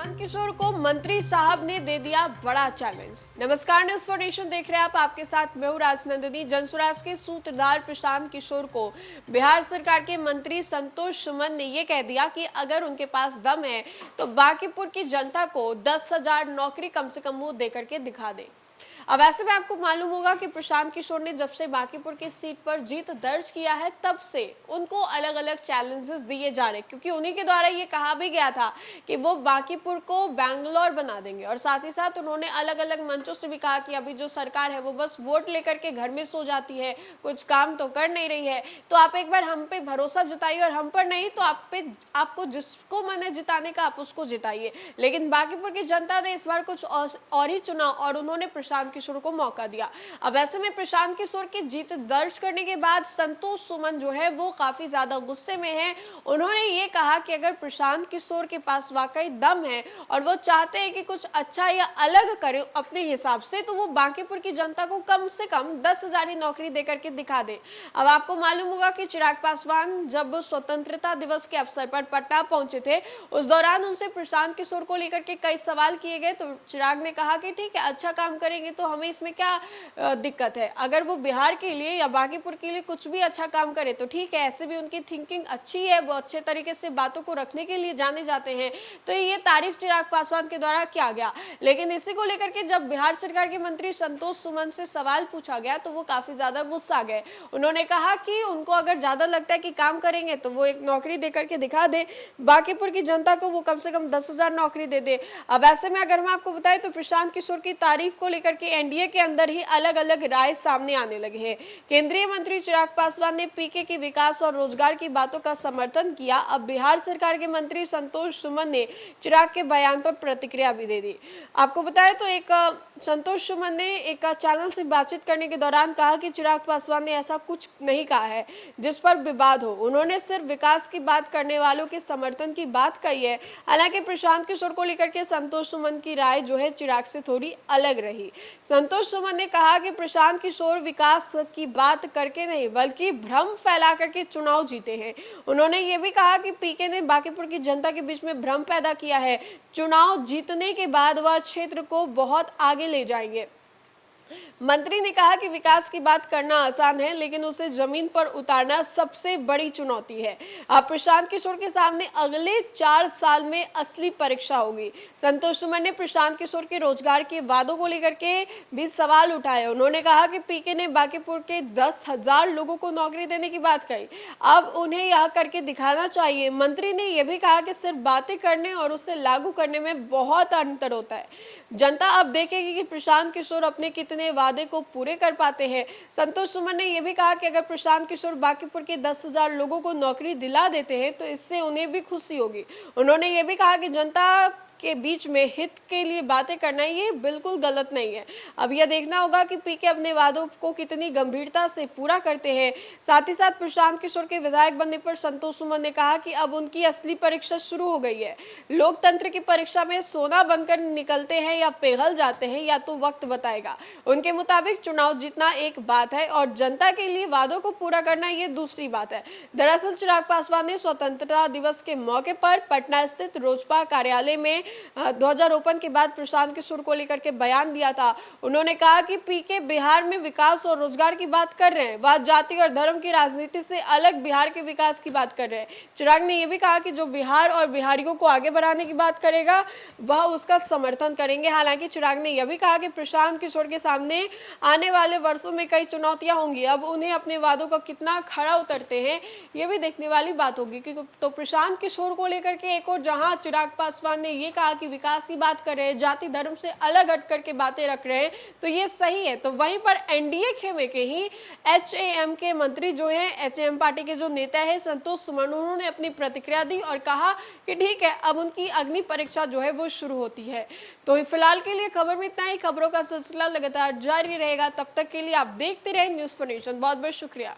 प्रशांत किशोर को मंत्री साहब ने दे दिया बड़ा चैलेंज। नमस्कार, न्यूज़ फॉर नेशन देख रहे हैं आप। आपके साथ मैं हूं राजनंदिनी। जनसुराज के सूत्रधार प्रशांत किशोर को बिहार सरकार के मंत्री संतोष सुमन ने ये कह दिया कि अगर उनके पास दम है तो बांकीपुर की जनता को 10,000 नौकरी कम से कम वो देकर के दिखा दे। अब ऐसे में आपको मालूम होगा कि प्रशांत किशोर ने जब से बांकीपुर की सीट पर जीत दर्ज किया है तब से उनको अलग अलग चैलेंजेस दिए जा रहे, क्योंकि उन्हीं के द्वारा ये कहा भी गया था कि वो बांकीपुर को बैंगलोर बना देंगे। और साथ ही साथ उन्होंने अलग अलग मंचों से भी कहा कि अभी जो सरकार है वो बस वोट लेकर के घर में सो जाती है, कुछ काम तो कर नहीं रही है। तो आप एक बार हम पे भरोसा जताइए और हम पर नहीं तो आपको जिसको मन है जिताने का आप उसको जिताइए। लेकिन बांकीपुर की जनता ने इस बार कुछ और ही चुना और उन्होंने प्रशांत किशोर को मौका दिया। अब ऐसे में प्रशांत किशोर की जीत दर्ज करने के बाद संतोष सुमन जो है वो काफी ज्यादा गुस्से में है। उन्होंने ये कहा कि अगर प्रशांत किशोर के पास वाकई दम है और वो चाहते हैं कि कुछ अच्छा या अलग करे अपने हिसाब से, तो वो बांकीपुर की जनता को कम से कम 10,000 ही नौकरी देकर के दिखा दे। अब आपको मालूम होगा कि चिराग पासवान जब स्वतंत्रता दिवस के अवसर पर पटना पहुंचे थे, उस दौरान उनसे प्रशांत किशोर को लेकर के कई सवाल किए गए। तो चिराग ने कहा कि ठीक है, अच्छा काम करेंगे तो हमें इसमें क्या दिक्कत है। अगर वो बिहार के लिए या बांकीपुर के लिए कुछ भी अच्छा काम करे तो ठीक है, ऐसे भी उनकी थिंकिंग अच्छी है, वो अच्छे तरीके से बातों को रखने के लिए जाने जाते हैं। तो ये तारीफ चिराग पासवान के द्वारा किया गया। लेकिन इसी को लेकर के जब बिहार सरकार के मंत्री संतोष सुमन से सवाल पूछा गया तो वो काफी ज्यादा गुस्सा गए। उन्होंने कहा कि उनको अगर ज्यादा लगता है कि काम करेंगे तो वो एक नौकरी देकर के दिखा दे, बांकीपुर की जनता को वो कम से कम 10,000 नौकरी दे दे। अब ऐसे में अगर मैं आपको बताएं तो प्रशांत किशोर की तारीफ को लेकर के एनडीए के अंदर ही अलग अलग राय सामने आने लगे हैं। केंद्रीय मंत्री चिराग पासवान ने पीके की विकास और रोजगार की बातों का समर्थन किया। अब बिहार सरकार के मंत्री संतोष सुमन ने चिराग के बयान पर प्रतिक्रिया भी दे दी। आपको बताएं तो संतोष सुमन ने एक चैनल से बातचीत करने के दौरान कहा कि चिराग पासवान ने ऐसा कुछ नहीं कहा है जिस पर विवाद हो। उन्होंने सिर्फ विकास की बात करने वालों के समर्थन की बात कही है। हालांकि प्रशांत किशोर को लेकर के संतोष सुमन की राय जो है चिराग से थोड़ी अलग रही। संतोष सुमन ने कहा कि प्रशांत किशोर विकास की बात करके नहीं बल्कि भ्रम फैला करके चुनाव जीते हैं। उन्होंने ये भी कहा कि पीके ने बांकीपुर की जनता के बीच में भ्रम पैदा किया है। चुनाव जीतने के बाद वह क्षेत्र को बहुत आगे ले जाएंगे। मंत्री ने कहा कि विकास की बात करना आसान है लेकिन उसे जमीन पर उतारना सबसे बड़ी चुनौती है। अब प्रशांत किशोर के सामने अगले 4 साल में असली परीक्षा होगी। संतोष सुमन ने प्रशांत किशोर के रोजगार के वादों को लेकर के भी सवाल उठाए। उन्होंने कहा कि पीके ने बांकीपुर के 10,000 लोगों को नौकरी देने की बात कही, अब उन्हें यह करके दिखाना चाहिए। मंत्री ने यह भी कहा कि सिर्फ बातें करने और उसे लागू करने में बहुत अंतर होता है। जनता अब देखेगी कि प्रशांत किशोर अपने कितने वादे को पूरे कर पाते हैं। संतोष सुमन ने यह भी कहा कि अगर प्रशांत किशोर बांकीपुर के 10,000 लोगों को नौकरी दिला देते हैं तो इससे उन्हें भी खुशी होगी। उन्होंने यह भी कहा कि जनता के बीच में हित के लिए बातें करना ये बिल्कुल गलत नहीं है। अब यह देखना होगा कि पीके अपने वादों को कितनी गंभीरता से पूरा करते हैं। साथ ही साथ प्रशांत किशोर के विधायक बनने पर संतोष सुमन ने कहा कि अब उनकी असली परीक्षा शुरू हो गई है। लोकतंत्र की परीक्षा में सोना बनकर निकलते हैं या पिघल जाते हैं या तो वक्त बताएगा। उनके मुताबिक चुनाव जीतना एक बात है और जनता के लिए वादों को पूरा करना ये दूसरी बात है। दरअसल चिराग पासवान ने स्वतंत्रता दिवस के मौके पर पटना स्थित रोजपा कार्यालय में ध्वजारोपण के बाद प्रशांत किशोर को लेकर के बयान दिया था। उन्होंने कहा कि पीके बिहार में विकास और रोजगार की बात कर रहे हैं, वह जाति और धर्म की राजनीति से अलग बिहार के विकास की बात कर रहे हैं। चिराग ने यह भी कहा कि जो बिहार और बिहारियों को आगे बढ़ाने की बात करेगा वह उसका समर्थन करेंगे। हालांकि चिराग ने यह भी कहा कि प्रशांत किशोर के सामने आने वाले वर्षों में कई चुनौतियां होंगी। अब उन्हें अपने वादों का कितना खरा उतरते हैं ये भी देखने वाली बात होगी। तो प्रशांत किशोर को लेकर के एक और जहां चिराग पासवान ने यह कहा कि विकास की बात कर रहे हैं, जाति धर्म से अलग हट करके बातें रख रहे हैं, तो ये सही है। तो वहीं पर एनडीए खेमे के ही एचएएम के मंत्री जो हैं, एचएएम पार्टी के जो नेता है संतोष सुमन, उन्होंने अपनी प्रतिक्रिया दी और कहा कि ठीक है, अब उनकी अग्नि परीक्षा जो है वो शुरू होती है। तो फिलहाल के लिए खबर में इतना ही। खबरों का सिलसिला लगातार जारी रहेगा। तब तक के लिए आप देखते रहे न्यूज़ फॉर नेशन। बहुत बहुत शुक्रिया।